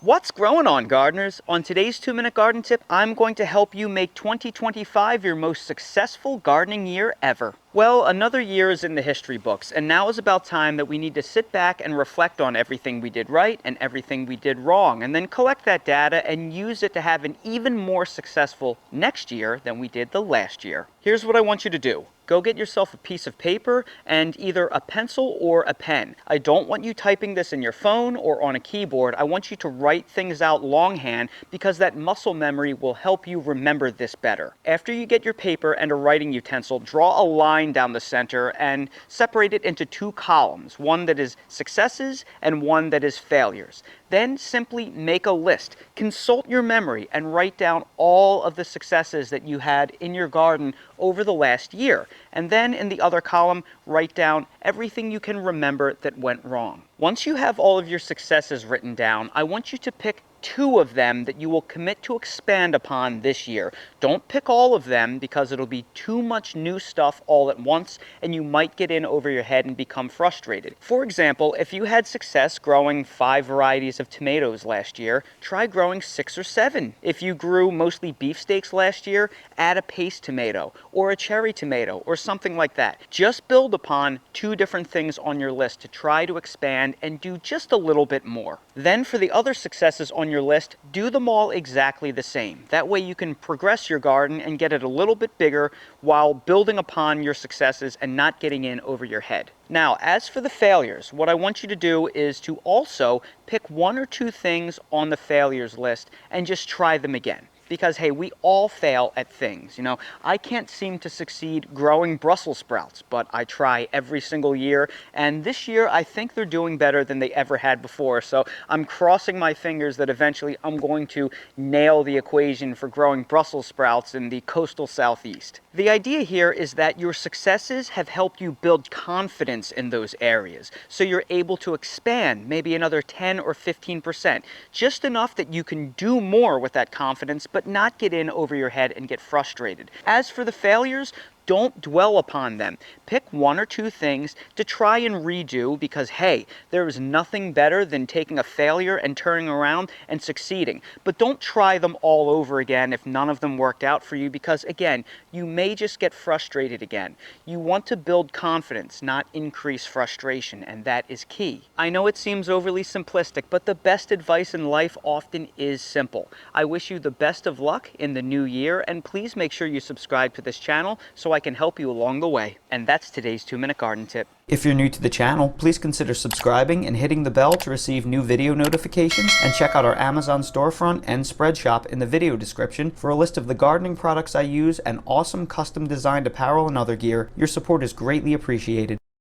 What's growing on, gardeners? On today's 2-Minute Garden Tip, I'm going to help you make 2025 your most successful gardening year ever. Well, another year is in the history books, and now is about time that we need to sit back and reflect on everything we did right and everything we did wrong, and then collect that data and use it to have an even more successful next year than we did the last year. Here's what I want you to do. Go get yourself a piece of paper and either a pencil or a pen. I don't want you typing this in your phone or on a keyboard. I want you to write things out longhand because that muscle memory will help you remember this better. After you get your paper and a writing utensil, draw a line down the center and separate it into 2 columns, one that is successes and one that is failures. Then simply make a list. Consult your memory and write down all of the successes that you had in your garden over the last year. And then in the other column, write down everything you can remember that went wrong. Once you have all of your successes written down, I want you to pick 2 of them that you will commit to expand upon this year. Don't pick all of them because it'll be too much new stuff all at once and you might get in over your head and become frustrated. For example, if you had success growing 5 varieties of tomatoes last year, try growing 6 or 7. If you grew mostly beefsteaks last year, add a paste tomato or a cherry tomato or something like that. Just build upon 2 different things on your list to try to expand and do just a little bit more. Then for the other successes on your list, do them all exactly the same. That way you can progress your garden and get it a little bit bigger while building upon your successes and not getting in over your head. Now, as for the failures, what I want you to do is to also pick 1 or 2 things on the failures list and just try them again. Because, hey, we all fail at things. You know, I can't seem to succeed growing Brussels sprouts, but I try every single year. And this year, I think they're doing better than they ever had before. So I'm crossing my fingers that eventually I'm going to nail the equation for growing Brussels sprouts in the coastal southeast. The idea here is that your successes have helped you build confidence in those areas. So you're able to expand maybe another 10 or 15%, just enough that you can do more with that confidence, but not get in over your head and get frustrated. As for the failures, don't dwell upon them. Pick 1 or 2 things to try and redo because, hey, there is nothing better than taking a failure and turning around and succeeding. But don't try them all over again if none of them worked out for you because, again, you may just get frustrated again. You want to build confidence, not increase frustration, and that is key. I know it seems overly simplistic, but the best advice in life often is simple. I wish you the best of luck in the new year, and please make sure you subscribe to this channel so I can help you along the way. And that's today's 2-Minute Garden Tip. If you're new to the channel, please consider subscribing and hitting the bell to receive new video notifications, and check out our Amazon storefront and spread shop in the video description for a list of the gardening products I use and awesome custom designed apparel and other gear. Your support is greatly appreciated.